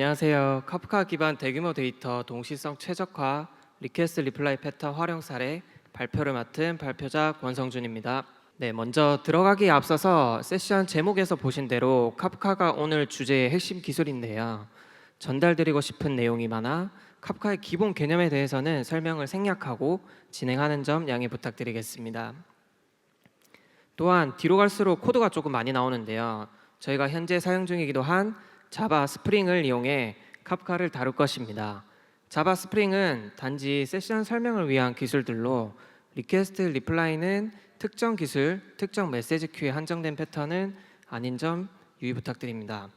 안녕하세요. 카프카 기반 대규모 데이터 동시성 최적화 리퀘스트 리플라이 패턴 활용 사례 발표를 맡은 발표자 권성준입니다. 네, 먼저 들어가기에 앞서서 세션 제목에서 보신 대로 카프카가 오늘 주제의 핵심 기술인데요. 전달드리고 싶은 내용이 많아 카프카의 기본 개념에 대해서는 설명을 생략하고 진행하는 점 양해 부탁드리겠습니다. 또한 뒤로 갈수록 코드가 조금 많이 나오는데요. 저희가 현재 사용 중이기도 한 자바 스프링을 이용해 카프카를 다룰 것입니다. 자바 스프링은 단지 세션 설명을 위한 기술들로 리퀘스트 리플라이는 특정 기술, 특정 메시지 큐에 한정된 패턴은 아닌 점 유의 부탁드립니다.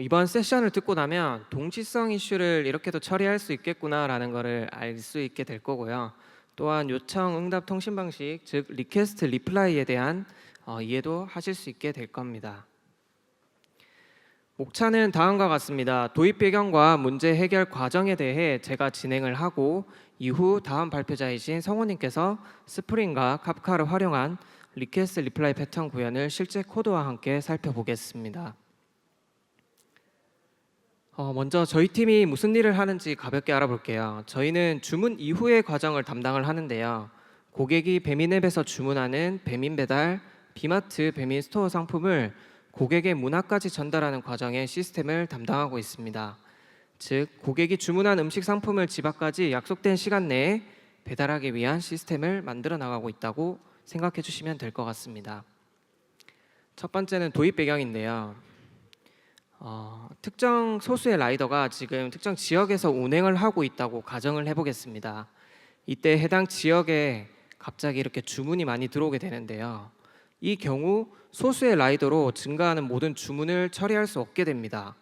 이번 세션을 듣고 나면 동시성 이슈를 이렇게도 처리할 수 있겠구나라는 것을 알 수 있게 될 거고요. 또한 요청 응답 통신 방식, 즉 리퀘스트 리플라이에 대한 이해도 하실 수 있게 될 겁니다. 목차는 다음과 같습니다. 도입 배경과 문제 해결 과정에 대해 제가 진행을 하고 이후 다음 발표자이신 성우님께서 스프링과 카프카를 활용한 리퀘스트 리플라이 패턴 구현을 실제 코드와 함께 살펴보겠습니다. 먼저 저희 팀이 무슨 일을 하는지 가볍게 알아볼게요. 저희는 주문 이후의 과정을 담당을 하는데요. 고객이 배민앱에서 주문하는 배민 배달, 비마트 배민 스토어 상품을 고객의 문 앞까지 전달하는 과정의 시스템을 담당하고 있습니다. 즉, 고객이 주문한 음식 상품을 집 앞까지 약속된 시간 내에 배달하기 위한 시스템을 만들어 나가고 있다고 생각해 주시면 될 것 같습니다. 첫 번째는 도입 배경인데요. 특정 소수의 라이더가 지금 특정 지역에서 운행을 하고 있다고 가정을 해보겠습니다. 이때 해당 지역에 갑자기 이렇게 주문이 많이 들어오게 되는데요. 이 경우 소수의 라이더로 증가하는 모든 주문을 처리할 수 없게 됩니다.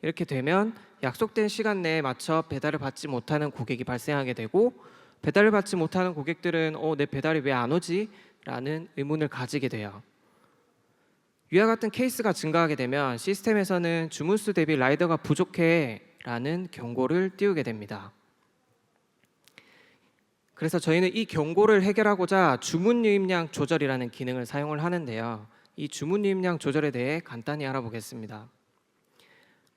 이렇게 되면 약속된 시간 내에 맞춰 배달을 받지 못하는 고객이 발생하게 되고, 배달을 받지 못하는 고객들은 내 배달이 왜 안 오지? 라는 의문을 가지게 돼요. 위와 같은 케이스가 증가하게 되면 시스템에서는 주문수 대비 라이더가 부족해 라는 경고를 띄우게 됩니다. 그래서 저희는 이 경고를 해결하고자 주문 유입량 조절이라는 기능을 사용을 하는데요. 이 주문 유입량 조절에 대해 간단히 알아보겠습니다.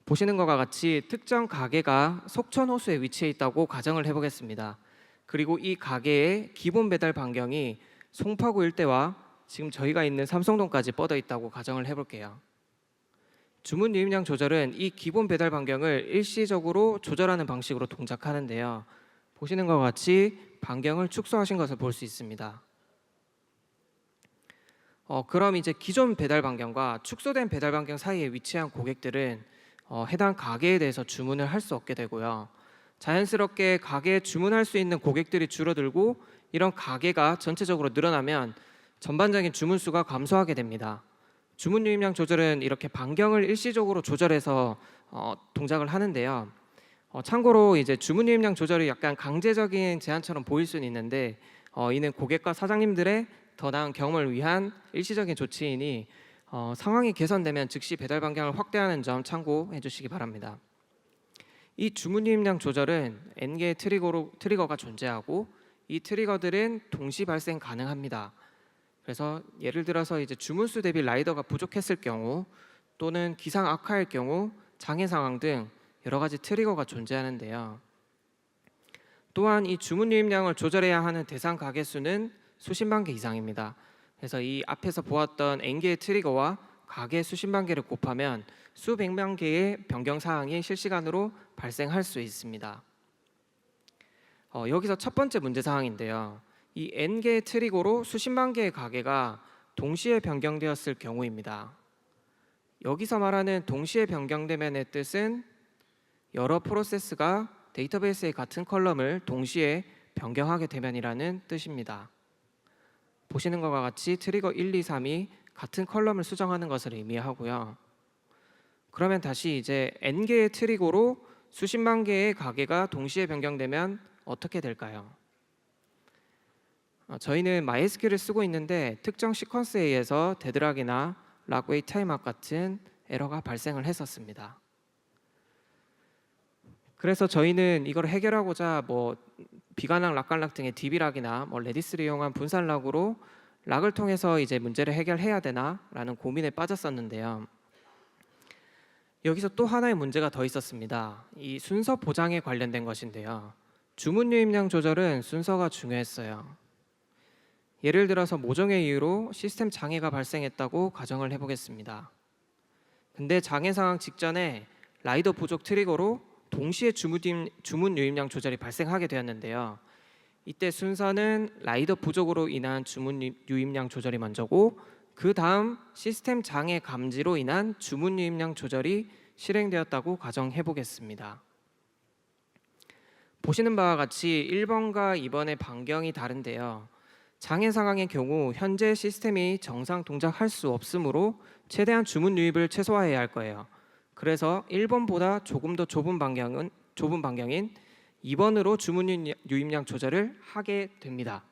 보시는 것과 같이 특정 가게가 속천 호수에 위치해 있다고 가정을 해보겠습니다. 그리고 이 가게의 기본 배달 반경이 송파구 일대와 지금 저희가 있는 삼성동까지 뻗어 있다고 가정을 해볼게요. 주문 유입량 조절은 이 기본 배달 반경을 일시적으로 조절하는 방식으로 동작하는데요. 보시는 것과 같이 반경을 축소하신 것을 볼 수 있습니다. 그럼 이제 기존 배달 반경과 축소된 배달 반경 사이에 위치한 고객들은 해당 가게에 대해서 주문을 할 수 없게 되고요. 자연스럽게 가게에 주문할 수 있는 고객들이 줄어들고 이런 가게가 전체적으로 늘어나면 전반적인 주문 수가 감소하게 됩니다. 주문 유입량 조절은 이렇게 반경을 일시적으로 조절해서 동작을 하는데요. 참고로 이제 주문 유입량 조절이 약간 강제적인 제한처럼 보일 수는 있는데 이는 고객과 사장님들의 더 나은 경험을 위한 일시적인 조치이니 상황이 개선되면 즉시 배달 반경을 확대하는 점 참고해 주시기 바랍니다. 이 주문 유입량 조절은 N개의 트리거가 존재하고 이 트리거들은 동시 발생 가능합니다. 그래서 예를 들어서 이제 주문수 대비 라이더가 부족했을 경우 또는 기상 악화일 경우 장애 상황 등 여러 가지 트리거가 존재하는데요. 또한 이 주문 유입량을 조절해야 하는 대상 가게 수는 수십만 개 이상입니다. 그래서 이 앞에서 보았던 N개의 트리거와 가게 수십만 개를 곱하면 수백만 개의 변경 사항이 실시간으로 발생할 수 있습니다. 여기서 첫 번째 문제 사항인데요. 이 N개의 트리거로 수십만 개의 가게가 동시에 변경되었을 경우입니다. 여기서 말하는 동시에 변경되면의 뜻은 여러 프로세스가 데이터베이스의 같은 컬럼을 동시에 변경하게 되면이라는 뜻입니다. 보시는 것과 같이 트리거 1, 2, 3이 같은 컬럼을 수정하는 것을 의미하고요. 그러면 다시 이제 N개의 트리거로 수십만 개의 가게가 동시에 변경되면 어떻게 될까요? 저희는 MySQL을 쓰고 있는데 특정 시퀀스에 의해서 데드락이나 락웨이트 타임아웃 같은 에러가 발생을 했었습니다. 그래서 저희는 이걸 해결하고자 비관락, 락갈락 등의 DB락이나 레디스를 이용한 분산 락으로 락을 통해서 이제 문제를 해결해야 되나라는 고민에 빠졌었는데요. 여기서 또 하나의 문제가 더 있었습니다. 이 순서 보장에 관련된 것인데요. 주문 유입량 조절은 순서가 중요했어요. 예를 들어서 모종의 이유로 시스템 장애가 발생했다고 가정을 해보겠습니다. 근데 장애 상황 직전에 라이더 부족 트리거로 동시에 주문 유입량 조절이 발생하게 되었는데요. 이때 순서는 라이더 부족으로 인한 주문 유입량 조절이 먼저고, 그 다음 시스템 장애 감지로 인한 주문 유입량 조절이 실행되었다고 가정해 보겠습니다. 보시는 바와 같이 1번과 2번의 반경이 다른데요. 장애 상황의 경우 현재 시스템이 정상 동작할 수 없으므로 최대한 주문 유입을 최소화해야 할 거예요. 그래서 1번보다 조금 더 좁은 반경인 2번으로 주문 유입량 조절을 하게 됩니다.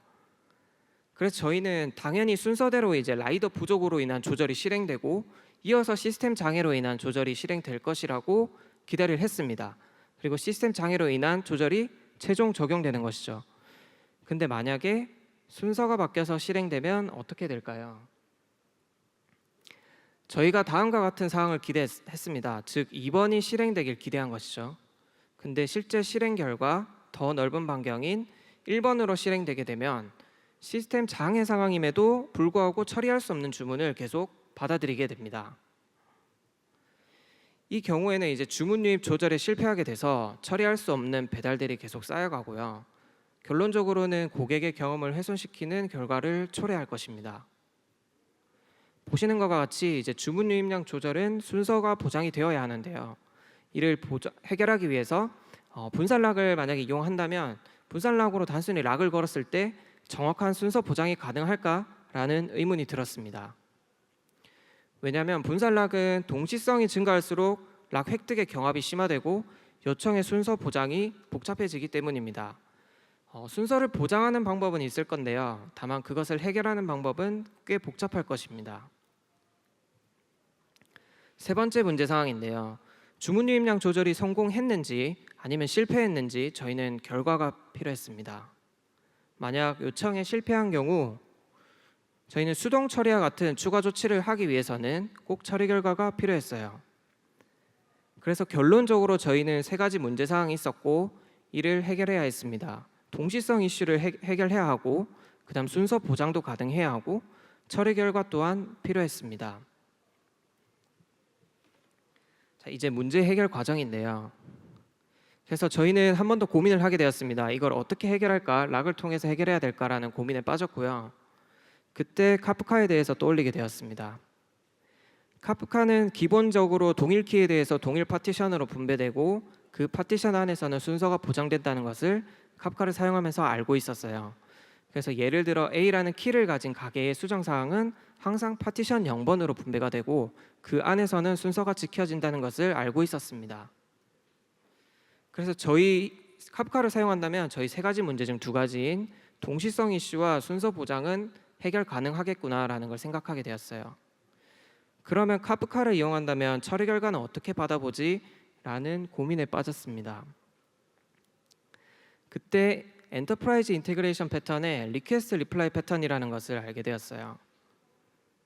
그래서 저희는 당연히 순서대로 이제 라이더 부족으로 인한 조절이 실행되고, 이어서 시스템 장애로 인한 조절이 실행될 것이라고 기대를 했습니다. 그리고 시스템 장애로 인한 조절이 최종 적용되는 것이죠. 근데 만약에 순서가 바뀌어서 실행되면 어떻게 될까요? 저희가 다음과 같은 상황을 기대했습니다. 즉 2번이 실행되길 기대한 것이죠. 근데 실제 실행 결과 더 넓은 반경인 1번으로 실행되게 되면 시스템 장애 상황임에도 불구하고 처리할 수 없는 주문을 계속 받아들이게 됩니다. 이 경우에는 이제 주문 유입 조절에 실패하게 돼서 처리할 수 없는 배달들이 계속 쌓여가고요. 결론적으로는 고객의 경험을 훼손시키는 결과를 초래할 것입니다. 보시는 것과 같이 이제 주문 유입량 조절은 순서가 보장이 되어야 하는데요. 이를 해결하기 위해서 분산락을 만약에 이용한다면 분산락으로 단순히 락을 걸었을 때 정확한 순서 보장이 가능할까라는 의문이 들었습니다. 왜냐하면 분산락은 동시성이 증가할수록 락 획득의 경합이 심화되고 요청의 순서 보장이 복잡해지기 때문입니다. 순서를 보장하는 방법은 있을 건데요. 다만 그것을 해결하는 방법은 꽤 복잡할 것입니다. 세 번째 문제 상황인데요. 주문 유입량 조절이 성공했는지 아니면 실패했는지 저희는 결과가 필요했습니다. 만약 요청에 실패한 경우 저희는 수동 처리와 같은 추가 조치를 하기 위해서는 꼭 처리 결과가 필요했어요. 그래서 결론적으로 저희는 세 가지 문제 사항이 있었고 이를 해결해야 했습니다. 동시성 이슈를 해결해야 하고, 그다음 순서 보장도 가능해야 하고, 처리 결과 또한 필요했습니다. 자, 이제 문제 해결 과정인데요. 그래서 저희는 한 번 더 고민을 하게 되었습니다. 이걸 어떻게 해결할까? 락을 통해서 해결해야 될까라는 고민에 빠졌고요. 그때 카프카에 대해서 떠올리게 되었습니다. 카프카는 기본적으로 동일 키에 대해서 동일 파티션으로 분배되고, 그 파티션 안에서는 순서가 보장된다는 것을 카프카를 사용하면서 알고 있었어요. 그래서 예를 들어 A라는 키를 가진 가게의 수정사항은 항상 파티션 0번으로 분배가 되고 그 안에서는 순서가 지켜진다는 것을 알고 있었습니다. 그래서 저희 카프카를 사용한다면 저희 세 가지 문제 중 두 가지인 동시성 이슈와 순서 보장은 해결 가능하겠구나라는 걸 생각하게 되었어요. 그러면 카프카를 이용한다면 처리 결과는 어떻게 받아보지? 라는 고민에 빠졌습니다. 그때 엔터프라이즈 인테그레이션 패턴에 리퀘스트 리플라이 패턴이라는 것을 알게 되었어요.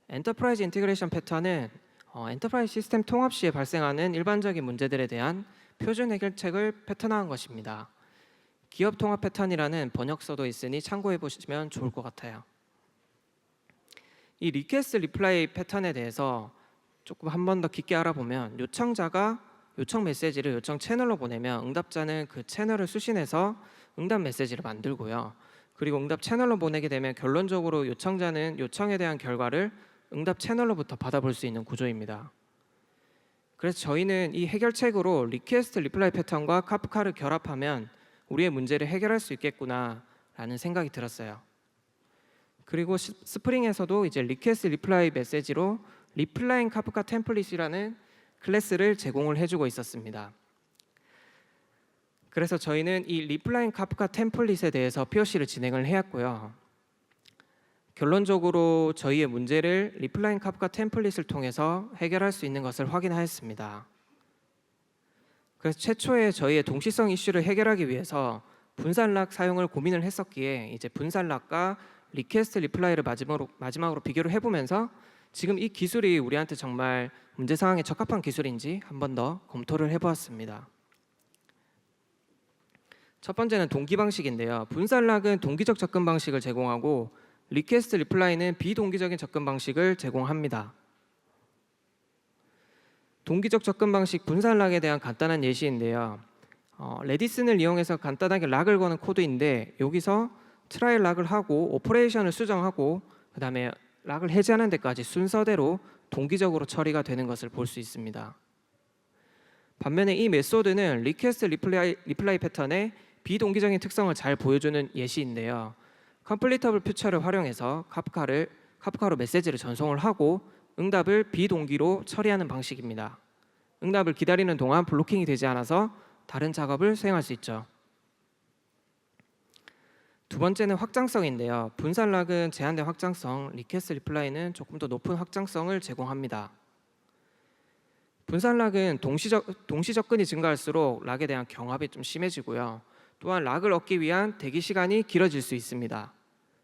엔터프라이즈 인테그레이션 패턴은 엔터프라이즈 시스템 통합 시에 발생하는 일반적인 문제들에 대한 표준 해결책을 패턴화한 것입니다. 기업 통합 패턴이라는 번역서도 있으니 참고해 보시면 좋을 것 같아요. 이 리퀘스트 리플라이 패턴에 대해서 조금 한 번 더 깊게 알아보면, 요청자가 요청 메시지를 요청 채널로 보내면 응답자는 그 채널을 수신해서 응답 메시지를 만들고요. 그리고 응답 채널로 보내게 되면 결론적으로 요청자는 요청에 대한 결과를 응답 채널로부터 받아볼 수 있는 구조입니다. 그래서 저희는 이 해결책으로 리퀘스트 리플라이 패턴과 카프카를 결합하면 우리의 문제를 해결할 수 있겠구나라는 생각이 들었어요. 그리고 스프링에서도 이제 리퀘스트 리플라이 메시지로 리플라잉 카프카 템플릿이라는 클래스를 제공을 해주고 있었습니다. 그래서 저희는 이 리플라잉 카프카 템플릿에 대해서 POC를 진행을 해왔고요. 결론적으로 저희의 문제를 리플라잉 카프카 템플릿을 통해서 해결할 수 있는 것을 확인하였습니다. 그래서 최초에 저희의 동시성 이슈를 해결하기 위해서 분산락 사용을 고민을 했었기에 이제 분산락과 리퀘스트 리플라이를 마지막으로 비교를 해보면서 지금 이 기술이 우리한테 정말 문제 상황에 적합한 기술인지 한 번 더 검토를 해보았습니다. 첫 번째는 동기 방식인데요. 분산락은 동기적 접근 방식을 제공하고 리퀘스트 리플라이는 비동기적인 접근 방식을 제공합니다. 동기적 접근 방식 분산락에 대한 간단한 예시인데요. 레디슨을 이용해서 간단하게 락을 거는 코드인데 여기서 트라이 락을 하고 오퍼레이션을 수정하고 그 다음에 락을 해제하는 데까지 순서대로 동기적으로 처리가 되는 것을 볼 수 있습니다. 반면에 이 메소드는 리퀘스트 리플라이 패턴의 비동기적인 특성을 잘 보여주는 예시인데요. 컴플리터블 퓨처를 활용해서 카프카로 메시지를 전송을 하고 응답을 비동기로 처리하는 방식입니다. 응답을 기다리는 동안 블로킹이 되지 않아서 다른 작업을 수행할 수 있죠. 두 번째는 확장성인데요. 분산락은 제한된 확장성, 리퀘스트 리플라이는 조금 더 높은 확장성을 제공합니다. 분산락은 동시 접근이 증가할수록 락에 대한 경합이 좀 심해지고요. 또한 락을 얻기 위한 대기 시간이 길어질 수 있습니다.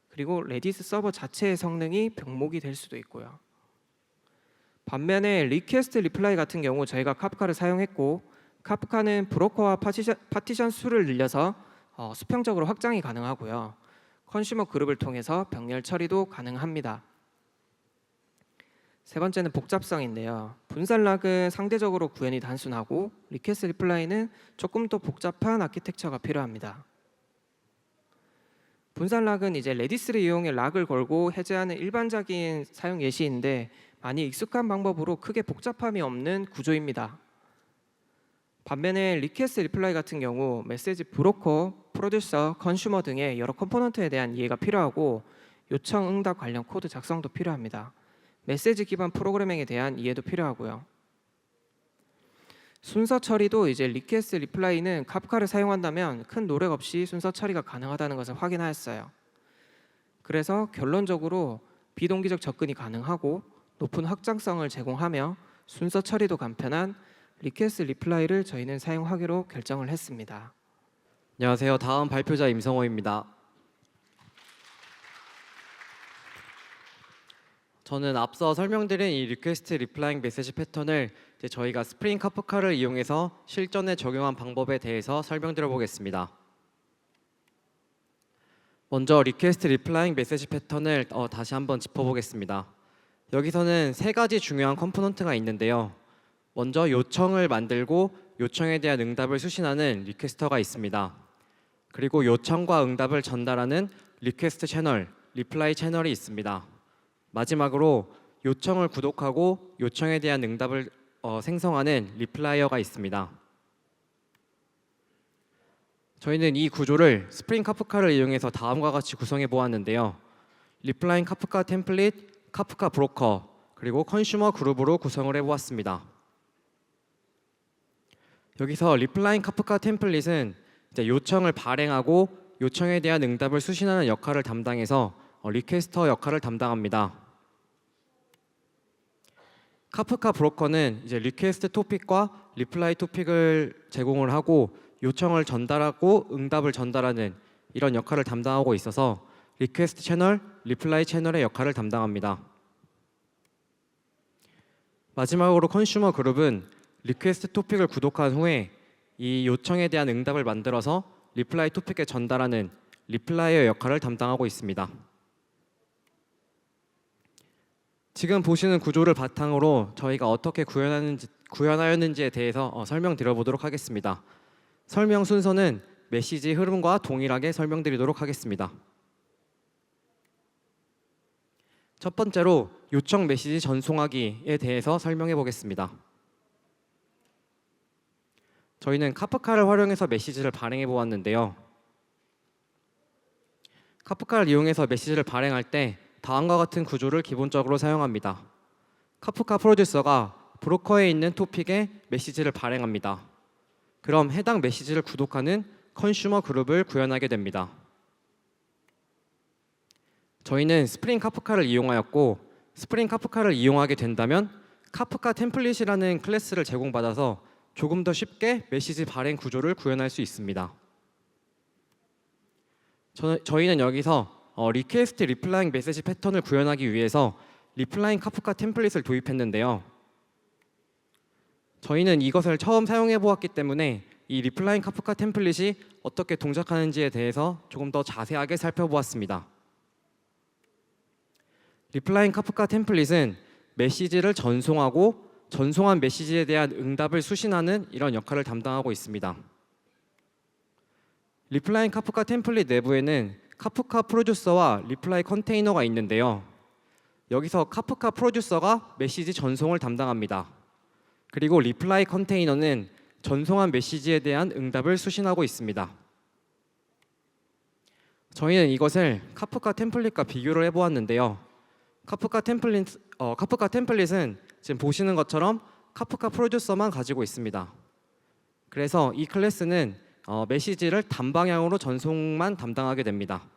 그리고 레디스 서버 자체의 성능이 병목이 될 수도 있고요. 반면에 리퀘스트 리플라이 같은 경우 저희가 카프카를 사용했고 카프카는 브로커와 파티션 수를 늘려서 수평적으로 확장이 가능하고요. 컨슈머 그룹을 통해서 병렬 처리도 가능합니다. 세 번째는 복잡성인데요. 분산락은 상대적으로 구현이 단순하고 리퀘스트 리플라이는 조금 더 복잡한 아키텍처가 필요합니다. 분산락은 이제 레디스를 이용해 락을 걸고 해제하는 일반적인 사용 예시인데 많이 익숙한 방법으로 크게 복잡함이 없는 구조입니다. 반면에 리퀘스트 리플라이 같은 경우 메시지 브로커, 프로듀서, 컨슈머 등의 여러 컴포넌트에 대한 이해가 필요하고 요청 응답 관련 코드 작성도 필요합니다. 메시지 기반 프로그래밍에 대한 이해도 필요하고요. 순서 처리도 이제 리퀘스트 리플라이는 카프카를 사용한다면 큰 노력 없이 순서 처리가 가능하다는 것을 확인하였어요. 그래서 결론적으로 비동기적 접근이 가능하고 높은 확장성을 제공하며 순서 처리도 간편한 리퀘스트 리플라이를 저희는 사용하기로 결정을 했습니다. 안녕하세요. 다음 발표자 임성호입니다. 저는 앞서 설명드린 이 리퀘스트 리플라잉 메시지 패턴을 저희가 스프링 카프카를 이용해서 실전에 적용한 방법에 대해서 설명드려 보겠습니다. 먼저 리퀘스트 리플라잉 메시지 패턴을 다시 한번 짚어보겠습니다. 여기서는 세 가지 중요한 컴포넌트가 있는데요. 먼저 요청을 만들고 요청에 대한 응답을 수신하는 리퀘스터가 있습니다. 그리고 요청과 응답을 전달하는 리퀘스트 채널, 리플라이 채널이 있습니다. 마지막으로 요청을 구독하고 요청에 대한 응답을 생성하는 리플라이어가 있습니다. 저희는 이 구조를 스프링 카프카를 이용해서 다음과 같이 구성해 보았는데요. 리플라잉 카프카 템플릿, 카프카 브로커, 그리고 컨슈머 그룹으로 구성을 해보았습니다. 여기서 리플라잉 카프카 템플릿은 요청을 발행하고 요청에 대한 응답을 수신하는 역할을 담당해서 리퀘스터 역할을 담당합니다. 카프카 브로커는 이제 리퀘스트 토픽과 리플라이 토픽을 제공을 하고 요청을 전달하고 응답을 전달하는 이런 역할을 담당하고 있어서 리퀘스트 채널, 리플라이 채널의 역할을 담당합니다. 마지막으로 컨슈머 그룹은 리퀘스트 토픽을 구독한 후에 이 요청에 대한 응답을 만들어서 리플라이 토픽에 전달하는 리플라이어 역할을 담당하고 있습니다. 지금 보시는 구조를 바탕으로 저희가 어떻게 구현하였는지에 대해서 설명드려 보도록 하겠습니다. 설명 순서는 메시지 흐름과 동일하게 설명드리도록 하겠습니다. 첫 번째로 요청 메시지 전송하기에 대해서 설명해 보겠습니다. 저희는 카프카를 활용해서 메시지를 발행해 보았는데요. 카프카를 이용해서 메시지를 발행할 때 다음과 같은 구조를 기본적으로 사용합니다. 카프카 프로듀서가 브로커에 있는 토픽에 메시지를 발행합니다. 그럼 해당 메시지를 구독하는 컨슈머 그룹을 구현하게 됩니다. 저희는 스프링 카프카를 이용하였고 스프링 카프카를 이용하게 된다면 카프카 템플릿이라는 클래스를 제공받아서 조금 더 쉽게 메시지 발행 구조를 구현할 수 있습니다. 저희는 여기서 리퀘스트 리플라잉 메시지 패턴을 구현하기 위해서 리플라인 카프카 템플릿을 도입했는데요. 저희는 이것을 처음 사용해 보았기 때문에 이 리플라인 카프카 템플릿이 어떻게 동작하는지에 대해서 조금 더 자세하게 살펴보았습니다. 리플라인 카프카 템플릿은 메시지를 전송하고 전송한 메시지에 대한 응답을 수신하는 이런 역할을 담당하고 있습니다. 리플라인 카프카 템플릿 내부에는 카프카 프로듀서와 리플라이 컨테이너가 있는데요. 여기서 카프카 프로듀서가 메시지 전송을 담당합니다. 그리고 리플라이 컨테이너는 전송한 메시지에 대한 응답을 수신하고 있습니다. 저희는 이것을 카프카 템플릿과 비교를 해보았는데요. 카프카 템플릿은 지금 보시는 것처럼 카프카 프로듀서만 가지고 있습니다. 그래서 이 클래스는 메시지를 단방향으로 전송만 담당하게 됩니다.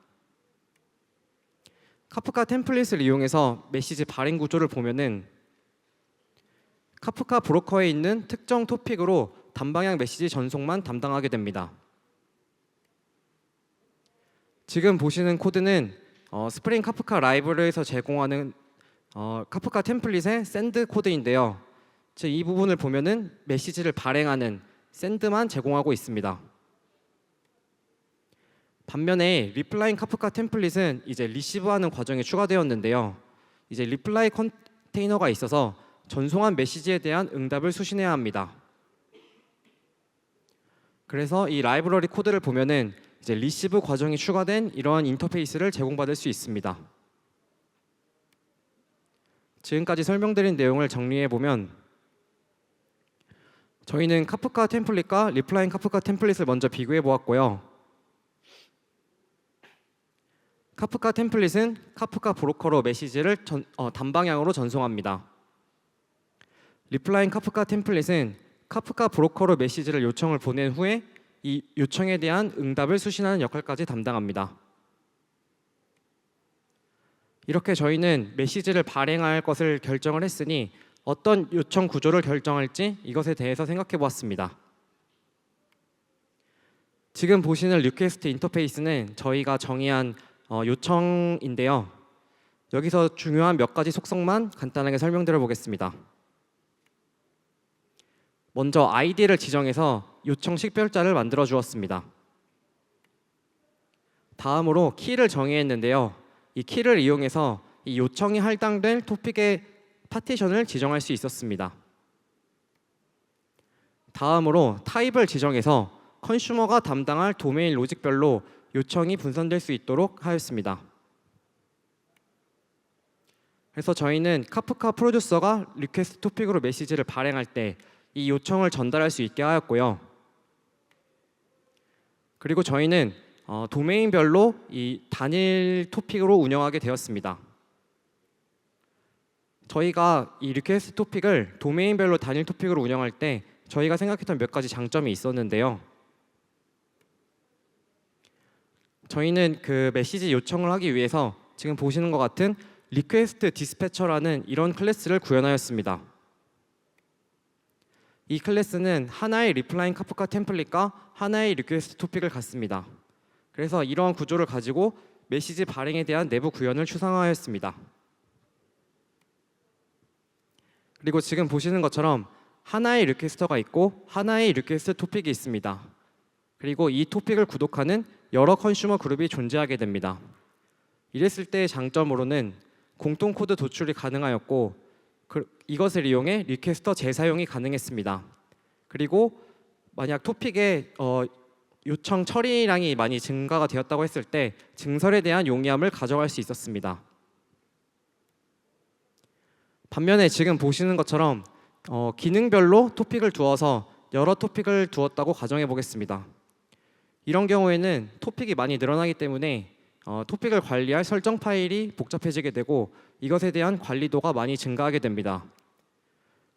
카프카 템플릿을 이용해서 메시지 발행 구조를 보면은 카프카 브로커에 있는 특정 토픽으로 단방향 메시지 전송만 담당하게 됩니다. 지금 보시는 코드는 스프링 카프카 라이브러리에서 제공하는 카프카 템플릿의 샌드 코드인데요. 즉 이 부분을 보면은 메시지를 발행하는 샌드만 제공하고 있습니다. 반면에 리플라인 카프카 템플릿은 이제 리시브하는 과정이 추가되었는데요. 이제 리플라이 컨테이너가 있어서 전송한 메시지에 대한 응답을 수신해야 합니다. 그래서 이 라이브러리 코드를 보면은 이제 리시브 과정이 추가된 이러한 인터페이스를 제공받을 수 있습니다. 지금까지 설명드린 내용을 정리해 보면 저희는 카프카 템플릿과 리플라인 카프카 템플릿을 먼저 비교해 보았고요. 카프카 템플릿은 카프카 브로커로 메시지를 단방향으로 전송합니다. 리플라인 카프카 템플릿은 카프카 브로커로 메시지를 요청을 보낸 후에 이 요청에 대한 응답을 수신하는 역할까지 담당합니다. 이렇게 저희는 메시지를 발행할 것을 결정을 했으니 어떤 요청 구조를 결정할지 이것에 대해서 생각해 보았습니다. 지금 보시는 리퀘스트 인터페이스는 저희가 정의한 요청인데요. 여기서 중요한 몇 가지 속성만 간단하게 설명드려 보겠습니다. 먼저 아이디를 지정해서 요청 식별자를 만들어 주었습니다. 다음으로 키를 정의했는데요. 이 키를 이용해서 이 요청이 할당될 토픽의 파티션을 지정할 수 있었습니다. 다음으로 타입을 지정해서 컨슈머가 담당할 도메인 로직별로 요청이 분산될 수 있도록 하였습니다. 그래서 저희는 카프카 프로듀서가 리퀘스트 토픽으로 메시지를 발행할 때 이 요청을 전달할 수 있게 하였고요. 그리고 저희는 도메인별로 이 단일 토픽으로 운영하게 되었습니다. 저희가 이 리퀘스트 토픽을 도메인별로 단일 토픽으로 운영할 때 저희가 생각했던 몇 가지 장점이 있었는데요. 저희는 그 메시지 요청을 하기 위해서 지금 보시는 것 같은 리퀘스트 디스패처라는 이런 클래스를 구현하였습니다. 이 클래스는 하나의 리플라인 카프카 템플릿과 하나의 리퀘스트 토픽을 갖습니다. 그래서 이러한 구조를 가지고 메시지 발행에 대한 내부 구현을 추상화하였습니다. 그리고 지금 보시는 것처럼 하나의 리퀘스터가 있고 하나의 리퀘스트 토픽이 있습니다. 그리고 이 토픽을 구독하는 여러 컨슈머 그룹이 존재하게 됩니다. 이랬을 때의 장점으로는 공통 코드 도출이 가능하였고 이것을 이용해 리퀘스터 재사용이 가능했습니다. 그리고 만약 토픽의 요청 처리량이 많이 증가가 되었다고 했을 때 증설에 대한 용이함을 가져갈 수 있었습니다. 반면에 지금 보시는 것처럼 기능별로 토픽을 두어서 여러 토픽을 두었다고 가정해 보겠습니다. 이런 경우에는 토픽이 많이 늘어나기 때문에 토픽을 관리할 설정 파일이 복잡해지게 되고 이것에 대한 관리도가 많이 증가하게 됩니다.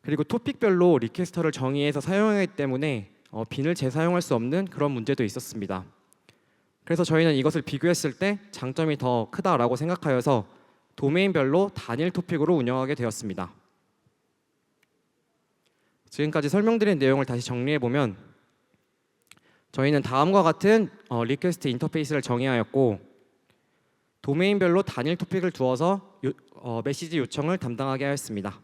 그리고 토픽별로 리퀘스터를 정의해서 사용하기 때문에 빈을 재사용할 수 없는 그런 문제도 있었습니다. 그래서 저희는 이것을 비교했을 때 장점이 더 크다라고 생각하여서 도메인별로 단일 토픽으로 운영하게 되었습니다. 지금까지 설명드린 내용을 다시 정리해 보면 저희는 다음과 같은 리퀘스트 인터페이스를 정의하였고 도메인별로 단일 토픽을 두어서 메시지 요청을 담당하게 하였습니다.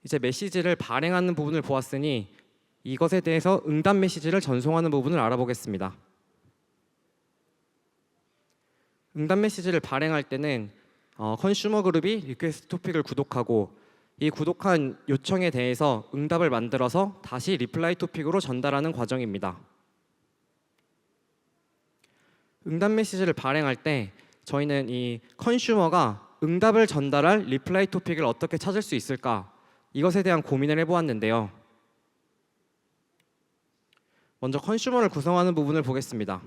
이제 메시지를 발행하는 부분을 보았으니 이것에 대해서 응답 메시지를 전송하는 부분을 알아보겠습니다. 응답 메시지를 발행할 때는 컨슈머 그룹이 리퀘스트 토픽을 구독하고 이 구독한 요청에 대해서 응답을 만들어서 다시 리플라이 토픽으로 전달하는 과정입니다. 응답 메시지를 발행할 때 저희는 이 컨슈머가 응답을 전달할 리플라이 토픽을 어떻게 찾을 수 있을까, 이것에 대한 고민을 해보았는데요. 먼저 컨슈머를 구성하는 부분을 보겠습니다.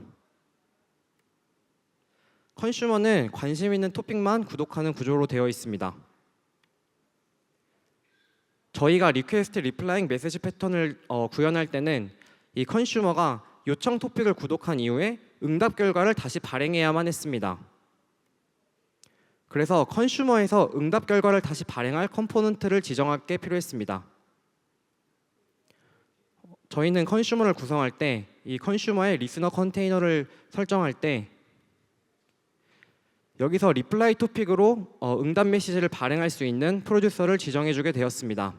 컨슈머는 관심 있는 토픽만 구독하는 구조로 되어 있습니다. 저희가 리퀘스트 리플라잉 메시지 패턴을 구현할 때는 이 컨슈머가 요청 토픽을 구독한 이후에 응답 결과를 다시 발행해야만 했습니다. 그래서 컨슈머에서 응답 결과를 다시 발행할 컴포넌트를 지정할 게 필요했습니다. 저희는 컨슈머를 구성할 때 이 컨슈머의 리스너 컨테이너를 설정할 때 여기서 리플라이 토픽으로 응답 메시지를 발행할 수 있는 프로듀서를 지정해 주게 되었습니다.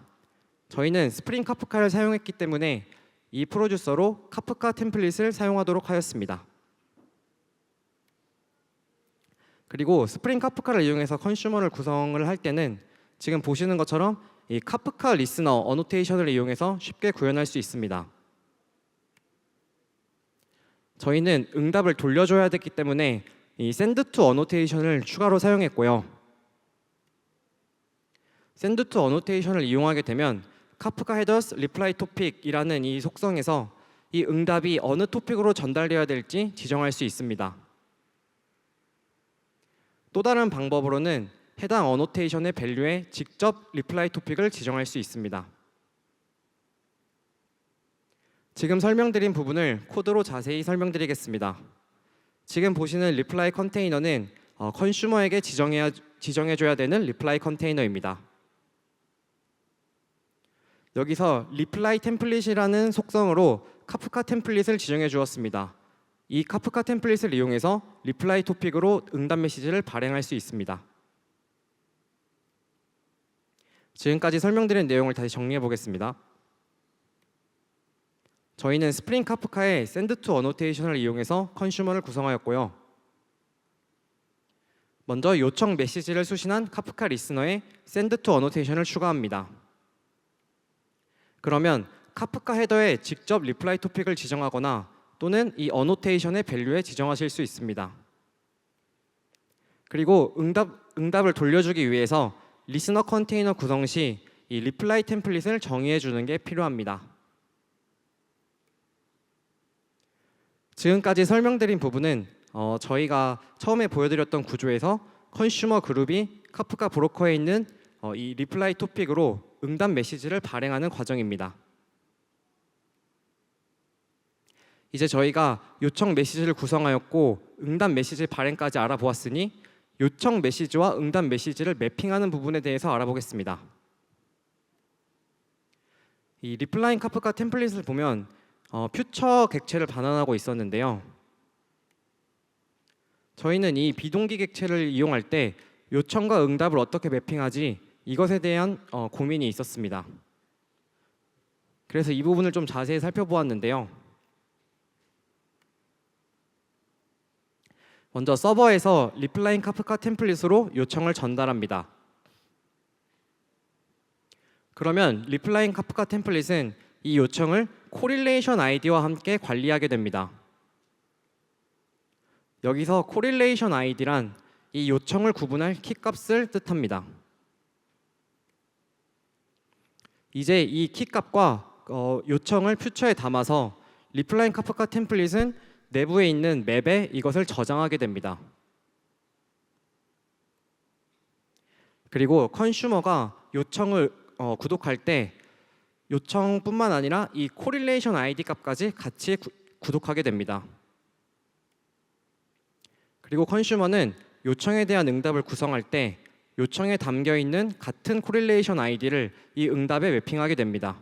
저희는 스프링 카프카를 사용했기 때문에 이 프로듀서로 카프카 템플릿을 사용하도록 하였습니다. 그리고 스프링 카프카를 이용해서 컨슈머를 구성을 할 때는 지금 보시는 것처럼 이 카프카 리스너 어노테이션을 이용해서 쉽게 구현할 수 있습니다. 저희는 응답을 돌려줘야 됐기 때문에 이 send to annotation을 추가로 사용했고요. send to annotation을 이용하게 되면 카프카 헤더스 리플라이 토픽이라는 이 속성에서 이 응답이 어느 토픽으로 전달되어야 될지 지정할 수 있습니다. 또 다른 방법으로는 해당 어노테이션의 밸류에 직접 리플라이 토픽을 지정할 수 있습니다. 지금 설명드린 부분을 코드로 자세히 설명드리겠습니다. 지금 보시는 리플라이 컨테이너는 컨슈머에게 지정해줘야 되는 리플라이 컨테이너입니다. 여기서 리플라이 템플릿이라는 속성으로 카프카 템플릿을 지정해 주었습니다. 이 카프카 템플릿을 이용해서 리플라이 토픽으로 응답 메시지를 발행할 수 있습니다. 지금까지 설명드린 내용을 다시 정리해 보겠습니다. 저희는 스프링 카프카의 send to annotation을 이용해서 컨슈머를 구성하였고요. 먼저 요청 메시지를 수신한 카프카 리스너에 send to annotation을 추가합니다. 그러면 카프카 헤더에 직접 리플라이 토픽을 지정하거나 또는 이 어노테이션의 밸류에 지정하실 수 있습니다. 그리고 응답을 돌려주기 위해서 리스너 컨테이너 구성 시 이 리플라이 템플릿을 정의해 주는 게 필요합니다. 지금까지 설명드린 부분은 저희가 처음에 보여드렸던 구조에서 컨슈머 그룹이 카프카 브로커에 있는 이 리플라이 토픽으로 응답 메시지를 발행하는 과정입니다. 이제 저희가 요청 메시지를 구성하였고 응답 메시지 발행까지 알아보았으니 요청 메시지와 응답 메시지를 매핑하는 부분에 대해서 알아보겠습니다. 이 리플라잉 카프카 템플릿을 보면 퓨처 객체를 반환하고 있었는데요. 저희는 이 비동기 객체를 이용할 때 요청과 응답을 어떻게 매핑하지 이것에 대한 고민이 있었습니다. 그래서 이 부분을 좀 자세히 살펴보았는데요. 먼저 서버에서 리플라잉 카프카 템플릿으로 요청을 전달합니다. 그러면 리플라잉 카프카 템플릿은 이 요청을 코릴레이션 아이디와 함께 관리하게 됩니다. 여기서 코릴레이션 아이디란 이 요청을 구분할 키값을 뜻합니다. 이제 이 키값과 요청을 퓨처에 담아서 리플라잉 카프카 템플릿은 내부에 있는 맵에 이것을 저장하게 됩니다. 그리고 컨슈머가 요청을 구독할 때 요청뿐만 아니라 이 코릴레이션 아이디 값까지 같이 구독하게 됩니다. 그리고 컨슈머는 요청에 대한 응답을 구성할 때 요청에 담겨 있는 같은 코릴레이션 아이디를 이 응답에 매핑하게 됩니다.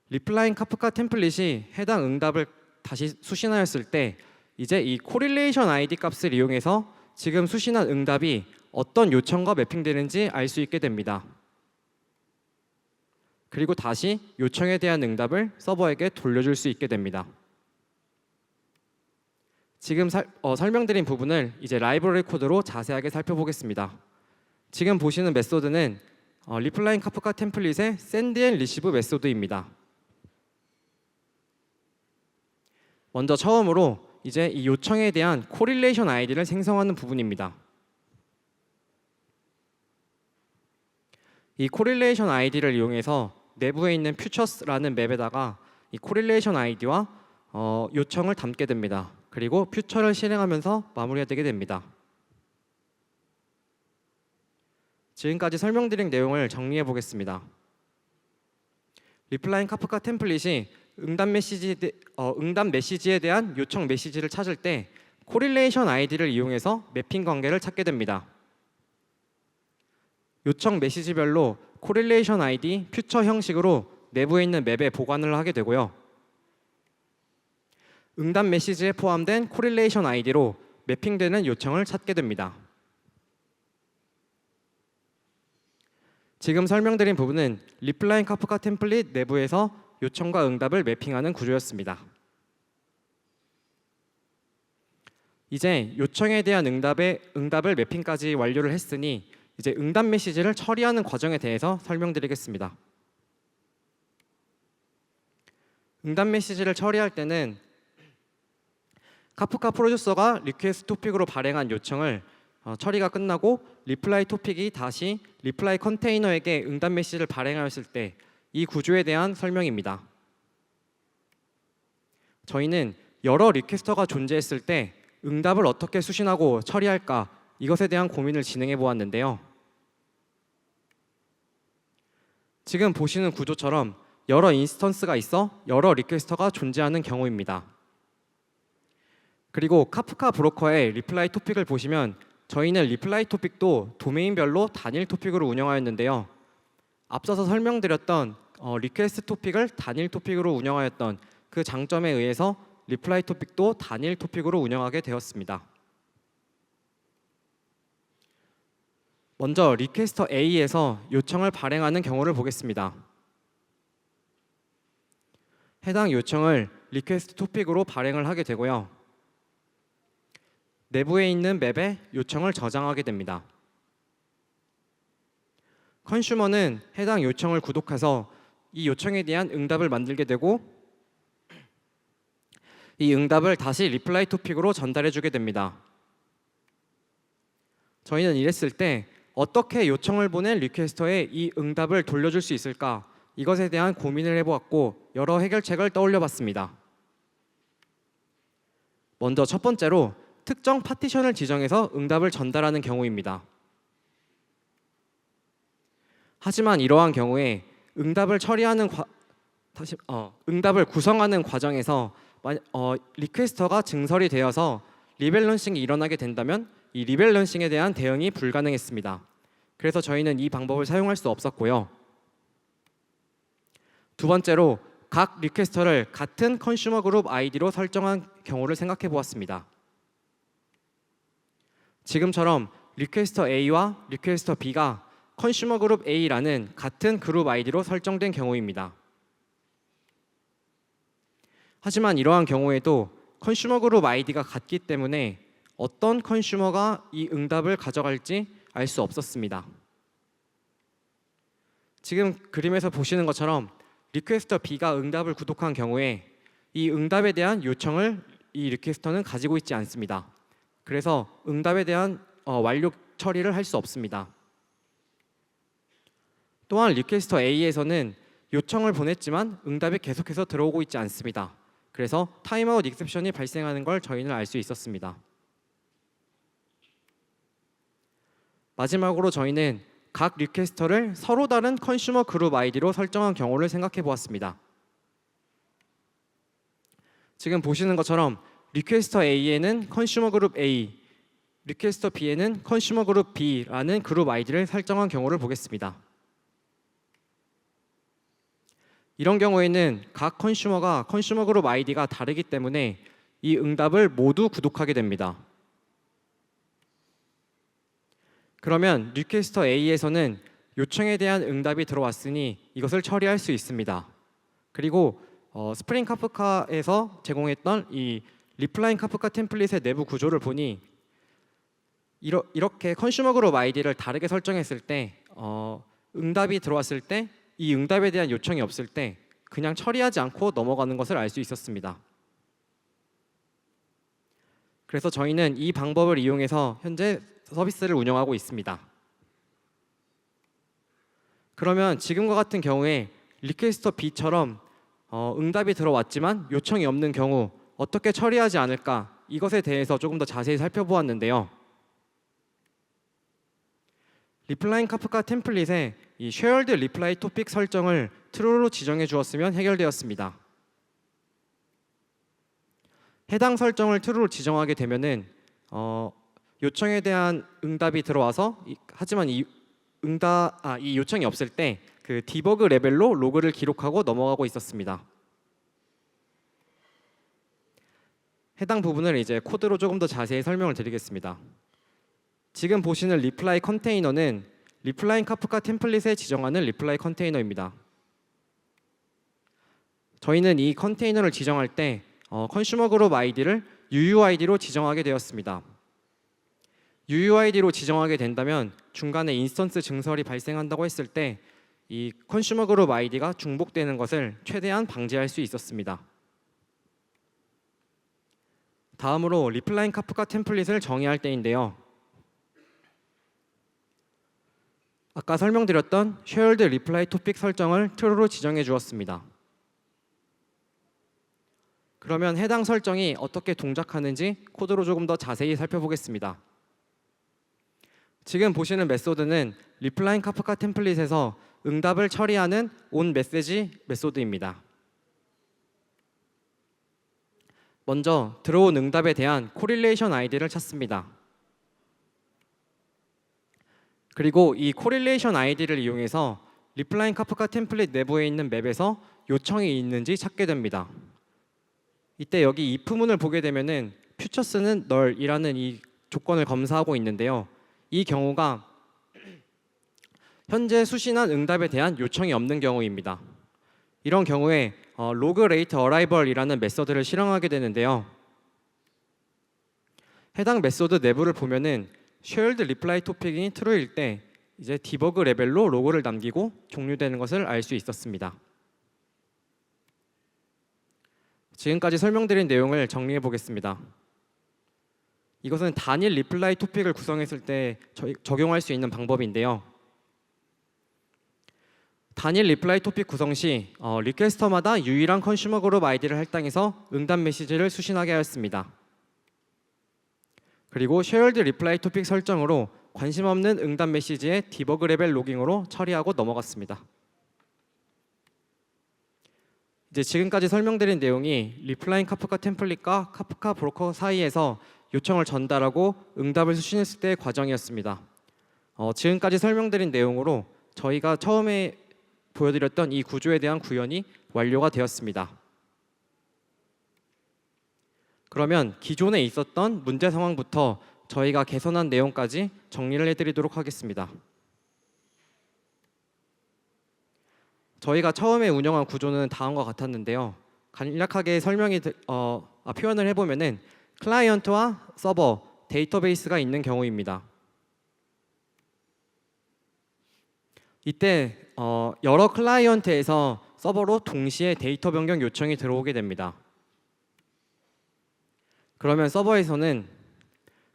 리플라잉 카프카 템플릿이 해당 응답을 다시 수신하였을 때 이제 이 코릴레이션 아이디 값을 이용해서 지금 수신한 응답이 어떤 요청과 매핑되는지 알 수 있게 됩니다. 그리고 다시 요청에 대한 응답을 서버에게 돌려줄 수 있게 됩니다. 지금 설명드린 부분을 이제 라이브러리 코드로 자세하게 살펴보겠습니다. 지금 보시는 메소드는 리플라잉 카프카 템플릿의 send and receive 메소드입니다. 먼저 처음으로 이제 이 요청에 대한 코릴레이션 아이디를 생성하는 부분입니다. 이 코릴레이션 아이디를 이용해서 내부에 있는 퓨처스라는 맵에다가 이 코릴레이션 아이디와 요청을 담게 됩니다. 그리고 퓨처를 실행하면서 마무리되게 됩니다. 지금까지 설명드린 내용을 정리해 보겠습니다. 리플라잉 카프카 템플릿이 응답 메시지에 대한 요청 메시지를 찾을 때 코릴레이션 아이디를 이용해서 매핑 관계를 찾게 됩니다. 요청 메시지별로 코릴레이션 아이디 퓨처 형식으로 내부에 있는 맵에 보관을 하게 되고요. 응답 메시지에 포함된 코릴레이션 아이디로 매핑되는 요청을 찾게 됩니다. 지금 설명드린 부분은 리플라잉 카프카 템플릿 내부에서 요청과 응답을 매핑하는 구조였습니다. 이제 요청에 대한 응답을 매핑까지 완료를 했으니 이제 응답 메시지를 처리하는 과정에 대해서 설명드리겠습니다. 응답 메시지를 처리할 때는 카프카 프로듀서가 리퀘스트 토픽으로 발행한 요청을 처리가 끝나고 리플라이 토픽이 다시 리플라이 컨테이너에게 응답 메시지를 발행하였을 때 이 구조에 대한 설명입니다. 저희는 여러 리퀘스터가 존재했을 때 응답을 어떻게 수신하고 처리할까 이것에 대한 고민을 진행해 보았는데요. 지금 보시는 구조처럼 여러 인스턴스가 있어 여러 리퀘스터가 존재하는 경우입니다. 그리고 카프카 브로커의 리플라이 토픽을 보시면 저희는 리플라이 토픽도 도메인별로 단일 토픽으로 운영하였는데요. 앞서서 설명드렸던 리퀘스트 토픽을 단일 토픽으로 운영하였던 그 장점에 의해서 리플라이 토픽도 단일 토픽으로 운영하게 되었습니다. 먼저 리퀘스터 A에서 요청을 발행하는 경우를 보겠습니다. 해당 요청을 리퀘스트 토픽으로 발행을 하게 되고요. 내부에 있는 맵에 요청을 저장하게 됩니다. 컨슈머는 해당 요청을 구독해서 이 요청에 대한 응답을 만들게 되고 이 응답을 다시 리플라이 토픽으로 전달해 주게 됩니다. 저희는 이랬을 때 어떻게 요청을 보낸 리퀘스터에 이 응답을 돌려줄 수 있을까 이것에 대한 고민을 해보았고 여러 해결책을 떠올려 봤습니다. 먼저 첫 번째로 특정 파티션을 지정해서 응답을 전달하는 경우입니다. 하지만 이러한 경우에 응답을 구성하는 과정에서 리퀘스터가 증설이 되어서 리밸런싱이 일어나게 된다면 이 리밸런싱에 대한 대응이 불가능했습니다. 그래서 저희는 이 방법을 사용할 수 없었고요. 두 번째로 각 리퀘스터를 같은 컨슈머 그룹 아이디로 설정한 경우를 생각해 보았습니다. 지금처럼 리퀘스터 A와 리퀘스터 B가 컨슈머 그룹 A라는 같은 그룹 아이디로 설정된 경우입니다. 하지만 이러한 경우에도 컨슈머 그룹 아이디가 같기 때문에 어떤 컨슈머가 이 응답을 가져갈지 알 수 없었습니다. 지금 그림에서 보시는 것처럼 리퀘스터 B가 응답을 구독한 경우에 이 응답에 대한 요청을 이 리퀘스터는 가지고 있지 않습니다. 그래서 응답에 대한 완료 처리를 할 수 없습니다. 또한 리퀘스터 A에서는 요청을 보냈지만 응답이 계속해서 들어오고 있지 않습니다. 그래서 타임아웃 익셉션이 발생하는 걸 저희는 알 수 있었습니다. 마지막으로 저희는 각 리퀘스터를 서로 다른 컨슈머 그룹 아이디로 설정한 경우를 생각해 보았습니다. 지금 보시는 것처럼 리퀘스터 A에는 컨슈머 그룹 A, 리퀘스터 B에는 컨슈머 그룹 B라는 그룹 아이디를 설정한 경우를 보겠습니다. 이런 경우에는 각 컨슈머가 컨슈머 그룹 아이디가 다르기 때문에 이 응답을 모두 구독하게 됩니다. 그러면 리퀘스터 A에서는 요청에 대한 응답이 들어왔으니 이것을 처리할 수 있습니다. 그리고 스프링 카프카에서 제공했던 이 리플라잉 카프카 템플릿의 내부 구조를 보니 이렇게 컨슈머 그룹 아이디를 다르게 설정했을 때 응답이 들어왔을 때 이 응답에 대한 요청이 없을 때 그냥 처리하지 않고 넘어가는 것을 알 수 있었습니다. 그래서 저희는 이 방법을 이용해서 현재 서비스를 운영하고 있습니다. 그러면 지금과 같은 경우에 리퀘스터 B처럼 응답이 들어왔지만 요청이 없는 경우 어떻게 처리하지 않을까, 이것에 대해서 조금 더 자세히 살펴보았는데요. 리플라잉 카프카 템플릿에 이 shared reply topic 설정을 true로 지정해 주었으면 해결되었습니다. 해당 설정을 true로 지정하게 되면은 요청에 대한 응답이 들어와서 하지만 이 요청이 없을 때 그 디버그 레벨로 로그를 기록하고 넘어가고 있었습니다. 해당 부분을 이제 코드로 조금 더 자세히 설명을 드리겠습니다. 지금 보시는 리플라이 컨테이너는 리플라잉 카프카 템플릿에 지정하는 리플라이 컨테이너입니다. 저희는 이 컨테이너를 지정할 때 컨슈머 그룹 아이디를 UUID로 지정하게 되었습니다. UUID로 지정하게 된다면 중간에 인스턴스 증설이 발생한다고 했을 때 이 컨슈머 그룹 아이디가 중복되는 것을 최대한 방지할 수 있었습니다. 다음으로 리플라잉 카프카 템플릿을 정의할 때인데요. 아까 설명드렸던 shared reply topic 설정을 true로 지정해 주었습니다. 그러면 해당 설정이 어떻게 동작하는지 코드로 조금 더 자세히 살펴보겠습니다. 지금 보시는 메소드는 리플라잉 카프카 템플릿에서 응답을 처리하는 onMessage 메소드입니다. 먼저 들어온 응답에 대한 코릴레이션 아이디를 찾습니다. 그리고 이 코릴레이션 아이디를 이용해서 리플라잉 카프카 템플릿 내부에 있는 맵에서 요청이 있는지 찾게 됩니다. 이때 여기 if문을 보게 되면은 퓨처스는 null이라는 이 조건을 검사하고 있는데요. 이 경우가 현재 수신한 응답에 대한 요청이 없는 경우입니다. 이런 경우에 log rate arrival이라는 메서드를 실행하게 되는데요. 해당 메소드 내부를 보면은 shared reply topic이 true일 때 이제 디버그 레벨로 로그를 남기고 종료되는 것을 알 수 있었습니다. 지금까지 설명드린 내용을 정리해 보겠습니다. 이것은 단일 리플라이 토픽을 구성했을 때 적용할 수 있는 방법인데요. 단일 리플라이 토픽 구성 시 리퀘스터마다 유일한 컨슈머 그룹 아이디를 할당해서 응답 메시지를 수신하게 하였습니다. 그리고 shared reply topic 설정으로 관심 없는 응답 메시지의 디버그 레벨 로깅으로 처리하고 넘어갔습니다. 이제 지금까지 설명드린 내용이 리플라잉 카프카 템플릿과 카프카 브로커 사이에서 요청을 전달하고 응답을 수신했을 때의 과정이었습니다. 지금까지 설명드린 내용으로 저희가 처음에 보여드렸던 이 구조에 대한 구현이 완료가 되었습니다. 그러면 기존에 있었던 문제 상황부터 저희가 개선한 내용까지 정리를 해드리도록 하겠습니다. 저희가 처음에 운영한 구조는 다음과 같았는데요. 간략하게 표현을 해보면은 클라이언트와 서버, 데이터베이스가 있는 경우입니다. 이때 여러 클라이언트에서 서버로 동시에 데이터 변경 요청이 들어오게 됩니다. 그러면 서버에서는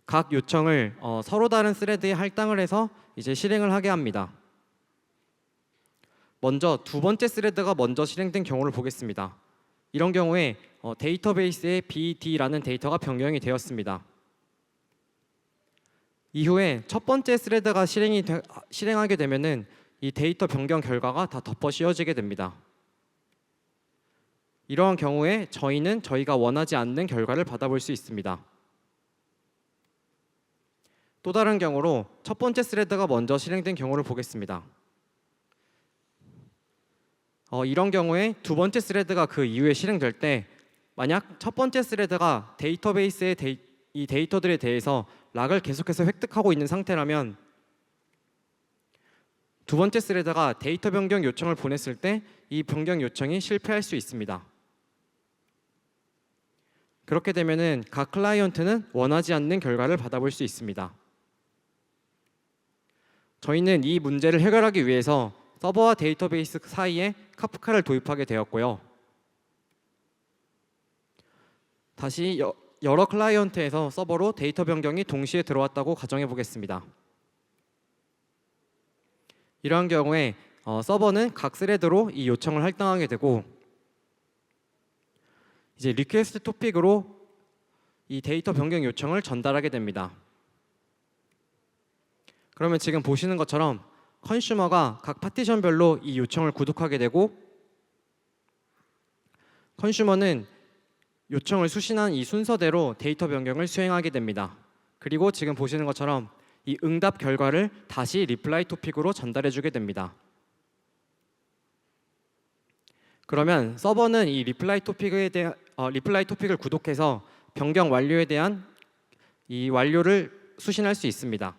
각 요청을 서로 다른 스레드에 할당을 해서 이제 실행을 하게 합니다. 먼저 두 번째 스레드가 먼저 실행된 경우를 보겠습니다. 이런 경우에 데이터베이스에 BD라는 데이터가 변경이 되었습니다. 이후에 첫 번째 스레드가 실행하게 되면은 이 데이터 변경 결과가 다 덮어 씌워지게 됩니다. 이러한 경우에 저희는 저희가 원하지 않는 결과를 받아볼 수 있습니다. 또 다른 경우로 첫 번째 스레드가 먼저 실행된 경우를 보겠습니다. 이런 경우에 두 번째 스레드가 그 이후에 실행될 때 만약 첫 번째 스레드가 데이터베이스의 이 데이터들에 대해서 락을 계속해서 획득하고 있는 상태라면 두 번째 스레드가 데이터 변경 요청을 보냈을 때 이 변경 요청이 실패할 수 있습니다. 그렇게 되면은 각 클라이언트는 원하지 않는 결과를 받아볼 수 있습니다. 저희는 이 문제를 해결하기 위해서 서버와 데이터베이스 사이에 카프카를 도입하게 되었고요. 다시 여러 클라이언트에서 서버로 데이터 변경이 동시에 들어왔다고 가정해 보겠습니다. 이러한 경우에 서버는 각 스레드로 이 요청을 할당하게 되고 이제 리퀘스트 토픽으로 이 데이터 변경 요청을 전달하게 됩니다. 그러면 지금 보시는 것처럼 컨슈머가 각 파티션별로 이 요청을 구독하게 되고 컨슈머는 요청을 수신한 이 순서대로 데이터 변경을 수행하게 됩니다. 그리고 지금 보시는 것처럼 이 응답 결과를 다시 리플라이 토픽으로 전달해 주게 됩니다. 그러면 서버는 이 리플라이 토픽을 구독해서 변경 완료에 대한 이 완료를 수신할 수 있습니다.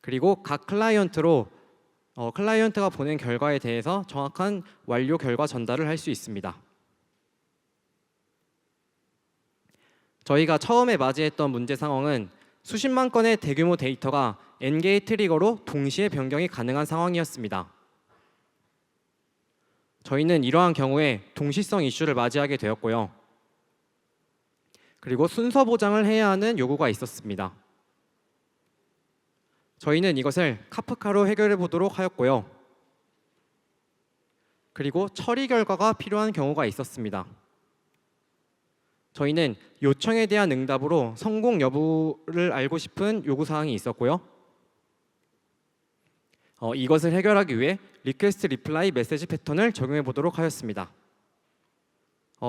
그리고 각 클라이언트로 클라이언트가 보낸 결과에 대해서 정확한 완료 결과 전달을 할 수 있습니다. 저희가 처음에 맞이했던 문제 상황은 수십만 건의 대규모 데이터가 N개의 트리거로 동시에 변경이 가능한 상황이었습니다. 저희는 이러한 경우에 동시성 이슈를 맞이하게 되었고요. 그리고 순서 보장을 해야 하는 요구가 있었습니다. 저희는 이것을 카프카로 해결해 보도록 하였고요. 그리고 처리 결과가 필요한 경우가 있었습니다. 저희는 요청에 대한 응답으로 성공 여부를 알고 싶은 요구사항이 있었고요. 이것을 해결하기 위해 리퀘스트 리플라이 메시지 패턴을 적용해 보도록 하였습니다.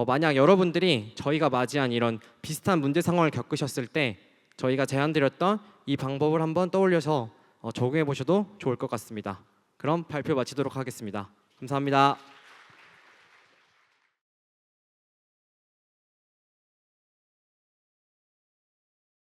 만약 여러분들이 저희가 맞이한 이런 비슷한 문제 상황을 겪으셨을 때 저희가 제안드렸던 이 방법을 한번 떠올려서 적용해 보셔도 좋을 것 같습니다. 그럼 발표 마치도록 하겠습니다. 감사합니다.